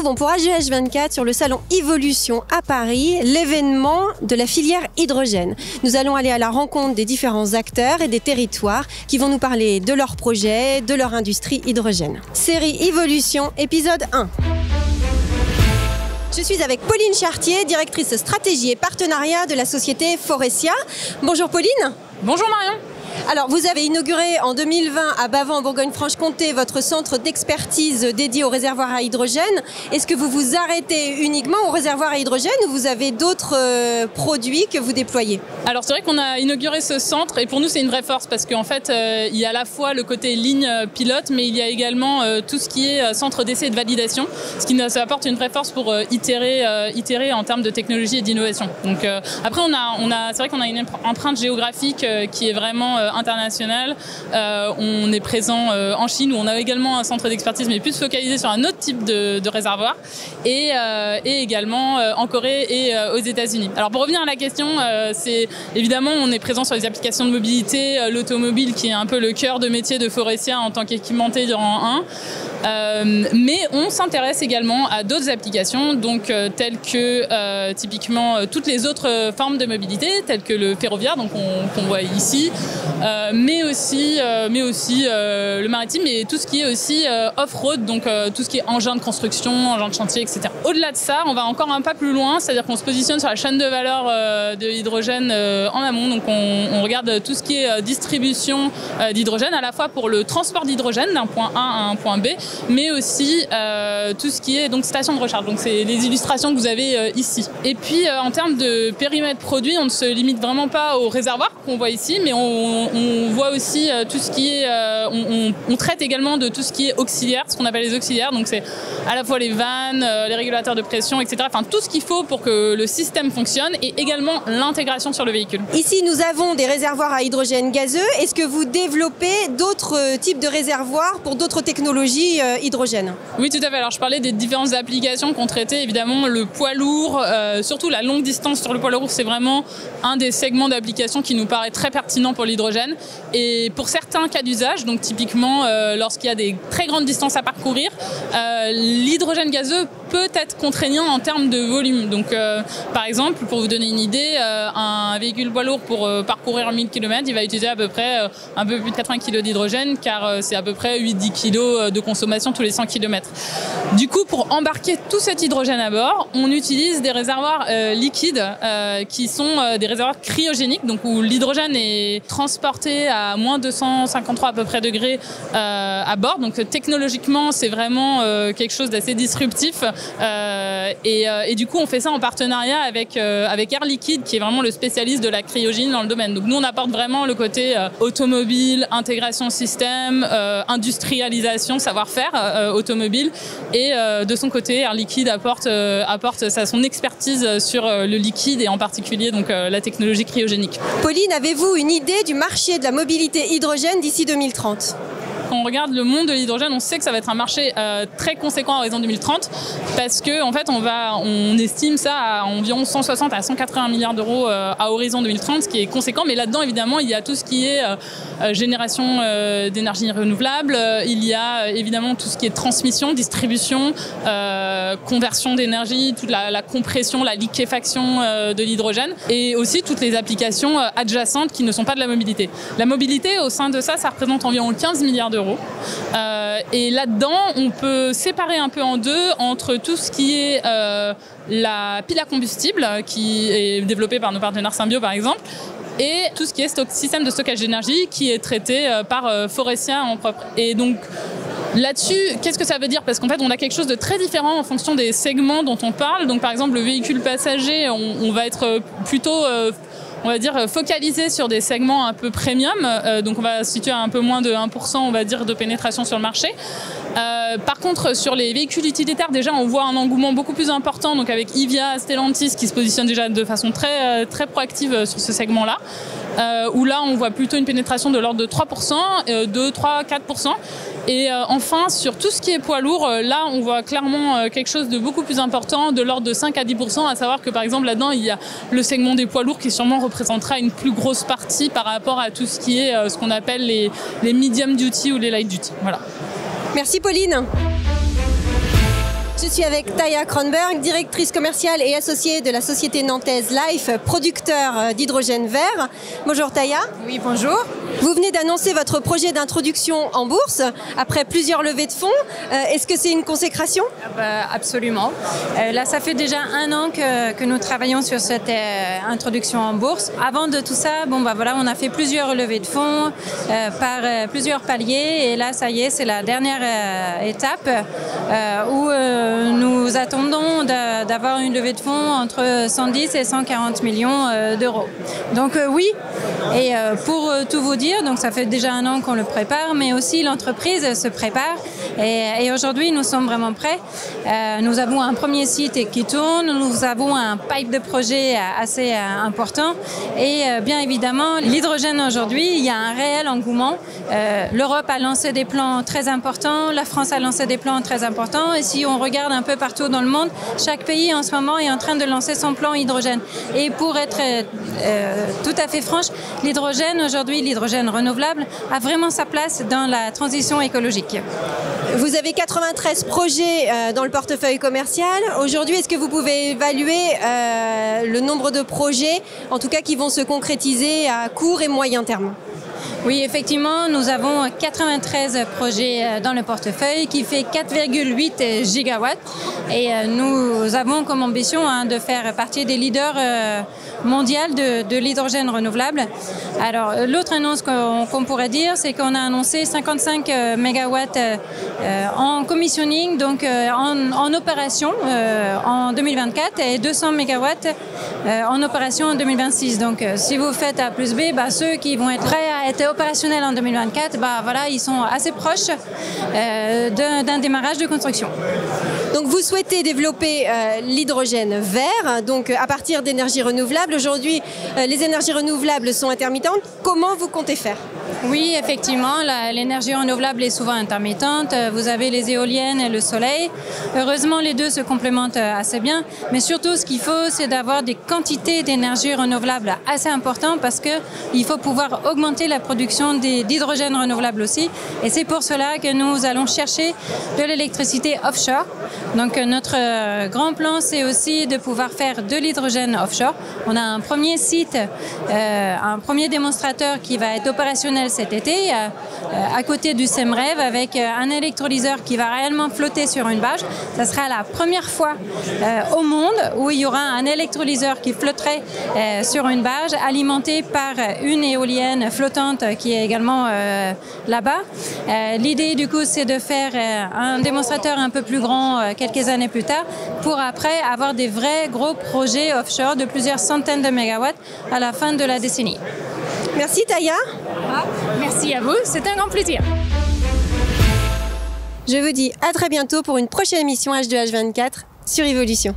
retrouvons pour AGH24 sur le salon Evolution à Paris, l'événement de la filière hydrogène. Nous allons aller à la rencontre des différents acteurs et des territoires qui vont nous parler de leurs projets, de leur industrie hydrogène. Série Evolution, épisode 1. Je suis avec Pauline Chartier, directrice stratégie et partenariat de la société Faurecia. Bonjour Pauline. Bonjour Marion. Alors, vous avez inauguré en 2020 à Bavent, en Bourgogne-Franche-Comté, votre centre d'expertise dédié aux réservoirs à hydrogène. Est-ce que vous vous arrêtez uniquement aux réservoirs à hydrogène ou vous avez d'autres produits que vous déployez? Alors, c'est vrai qu'on a inauguré ce centre et pour nous, c'est une vraie force parce qu'en fait, il y a à la fois le côté ligne pilote, mais il y a également tout ce qui est centre d'essai et de validation, ce qui nous apporte une vraie force pour itérer en termes de technologie et d'innovation. Donc, après, c'est vrai qu'on a une empreinte géographique qui est vraiment international. On est présent en Chine où on a également un centre d'expertise mais plus focalisé sur un autre type de réservoir et également en Corée et aux États-Unis. Alors pour revenir à la question, c'est évidemment on est présent sur les applications de mobilité, l'automobile qui est un peu le cœur de métier de Faurecia en tant qu'équipementier de rang 1. Mais on s'intéresse également à d'autres applications, donc telles que typiquement toutes les autres formes de mobilité, telles que le ferroviaire, donc qu'on voit ici, mais aussi le maritime et tout ce qui est aussi off-road, donc tout ce qui est engin de construction, engin de chantier, etc. Au-delà de ça, on va encore un pas plus loin, c'est-à-dire qu'on se positionne sur la chaîne de valeur de l'hydrogène en amont, donc on regarde tout ce qui est distribution d'hydrogène, à la fois pour le transport d'hydrogène d'un point A à un point B, mais aussi tout ce qui est donc station de recharge. Donc c'est les illustrations que vous avez ici. Et puis en termes de périmètre produit, on ne se limite vraiment pas aux réservoirs qu'on voit ici, mais on voit aussi tout ce qui est... on traite également de tout ce qui est auxiliaire, ce qu'on appelle les auxiliaires. Donc c'est à la fois les vannes, les régulateurs de pression, etc. Enfin tout ce qu'il faut pour que le système fonctionne et également l'intégration sur le véhicule. Ici, nous avons des réservoirs à hydrogène gazeux. Est-ce que vous développez d'autres types de réservoirs pour d'autres technologies hydrogène? Oui, tout à fait. Alors je parlais des différentes applications qu'on traitait. Évidemment, le poids lourd, surtout la longue distance sur le poids lourd, c'est vraiment un des segments d'application qui nous paraît très pertinent pour l'hydrogène. Et pour certains cas d'usage, donc typiquement lorsqu'il y a des très grandes distances à parcourir, l'hydrogène gazeux peut être contraignant en termes de volume. Donc par exemple, pour vous donner une idée, un véhicule poids lourd pour parcourir 1000 km, il va utiliser à peu près un peu plus de 80 kg d'hydrogène car c'est à peu près 8-10 kg de consommation tous les 100 km. Du coup, pour embarquer tout cet hydrogène à bord, on utilise des réservoirs liquides qui sont des réservoirs cryogéniques, donc où l'hydrogène est transporté à moins 253 à peu près degrés à bord. Donc technologiquement, c'est vraiment quelque chose d'assez disruptif. Et du coup, on fait ça en partenariat avec Air Liquide, qui est vraiment le spécialiste de la cryogénie dans le domaine. Donc nous, on apporte vraiment le côté automobile, intégration système, industrialisation, savoir-faire automobile. Et de son côté, Air Liquide apporte son expertise sur le liquide et en particulier donc, la technologie cryogénique. Pauline, avez-vous une idée du marché de la mobilité hydrogène d'ici 2030 ? Quand on regarde le monde de l'hydrogène, on sait que ça va être un marché très conséquent à horizon 2030 parce que en fait, on estime ça à environ 160 à 180 milliards d'euros à horizon 2030, ce qui est conséquent. Mais là-dedans, évidemment, il y a tout ce qui est génération d'énergie renouvelable, il y a évidemment tout ce qui est transmission, distribution, conversion d'énergie, toute la compression, la liquéfaction de l'hydrogène et aussi toutes les applications adjacentes qui ne sont pas de la mobilité. La mobilité, au sein de ça, ça représente environ 15 milliards d'euros. Et là-dedans, on peut séparer un peu en deux entre tout ce qui est la pile à combustible, qui est développée par nos partenaires Symbio, par exemple, et tout ce qui est système de stockage d'énergie, qui est traité par Faurecia en propre. Et donc, là-dessus, qu'est-ce que ça veut dire? Parce qu'en fait, on a quelque chose de très différent en fonction des segments dont on parle. Donc, par exemple, le véhicule passager, on va être plutôt... on va dire focalisé sur des segments un peu premium, donc on va se situer à un peu moins de 1%, on va dire, de pénétration sur le marché. Par contre, sur les véhicules utilitaires, déjà, on voit un engouement beaucoup plus important, donc avec Ivia, Stellantis, qui se positionne déjà de façon très proactive sur ce segment-là, où là, on voit plutôt une pénétration de l'ordre de 3%, 2, 3, 4%. Et enfin, sur tout ce qui est poids lourd, là, on voit clairement quelque chose de beaucoup plus important, de l'ordre de 5 à 10%, à savoir que, par exemple, là-dedans, il y a le segment des poids lourds qui sûrement représentera une plus grosse partie par rapport à tout ce qui est ce qu'on appelle les medium duty ou les light duty. Voilà. Merci Pauline. Je suis avec Taya Kronberg, directrice commerciale et associée de la société nantaise Life, producteur d'hydrogène vert. Bonjour Taya. Oui, bonjour. Vous venez d'annoncer votre projet d'introduction en bourse après plusieurs levées de fonds. Est-ce que c'est une consécration ? Absolument. Là, ça fait déjà 1 an que nous travaillons sur cette introduction en bourse. Avant de tout ça, on a fait plusieurs levées de fonds par plusieurs paliers. Et là, ça y est, c'est la dernière étape où nous attendons d'avoir une levée de fonds entre 110 et 140 millions d'euros. Donc oui, et pour tout vous dire, donc ça fait déjà 1 an qu'on le prépare, mais aussi l'entreprise se prépare. Et aujourd'hui, nous sommes vraiment prêts. Nous avons un premier site qui tourne, nous avons un pipe de projet assez important. Et bien évidemment, l'hydrogène aujourd'hui, il y a un réel engouement. L'Europe a lancé des plans très importants, la France a lancé des plans très importants. Et si on regarde un peu partout dans le monde, chaque pays en ce moment est en train de lancer son plan hydrogène. Et pour être tout à fait franche, l'hydrogène aujourd'hui, l'hydrogène renouvelable, a vraiment sa place dans la transition écologique. Vous avez 93 projets dans le portefeuille commercial. Aujourd'hui, est-ce que vous pouvez évaluer le nombre de projets, en tout cas qui vont se concrétiser à court et moyen terme ? Oui, effectivement, nous avons 93 projets dans le portefeuille qui fait 4,8 gigawatts et nous avons comme ambition de faire partie des leaders mondiaux de l'hydrogène renouvelable. Alors, l'autre annonce qu'on pourrait dire, c'est qu'on a annoncé 55 mégawatts en commissioning, donc en opération en 2024 et 200 mégawatts en opération en 2026. Donc, si vous faites A plus B, ceux qui vont être prêts à être opérationnels en 2024, ils sont assez proches d'un démarrage de construction. Donc vous souhaitez développer l'hydrogène vert, donc à partir d'énergies renouvelables. Aujourd'hui, les énergies renouvelables sont intermittentes. Comment vous comptez faire ? Oui, effectivement, l'énergie renouvelable est souvent intermittente. Vous avez les éoliennes et le soleil. Heureusement, les deux se complémentent assez bien. Mais surtout, ce qu'il faut, c'est d'avoir des quantités d'énergie renouvelable assez importantes parce qu'il faut pouvoir augmenter la production d'hydrogène renouvelable aussi. Et c'est pour cela que nous allons chercher de l'électricité offshore. Donc notre grand plan, c'est aussi de pouvoir faire de l'hydrogène offshore. On a un premier site, un premier démonstrateur qui va être opérationnel cet été, à côté du SEMREV, avec un électrolyseur qui va réellement flotter sur une bâche. Ça sera la première fois au monde où il y aura un électrolyseur qui flotterait sur une bâche, alimenté par une éolienne flottante qui est également là-bas. L'idée du coup, c'est de faire un démonstrateur un peu plus grand quelques années plus tard pour après avoir des vrais gros projets offshore de plusieurs centaines de mégawatts à la fin de la décennie. Merci Taya. Merci à vous, c'était un grand plaisir. Je vous dis à très bientôt pour une prochaine émission H2H24 sur Evolution.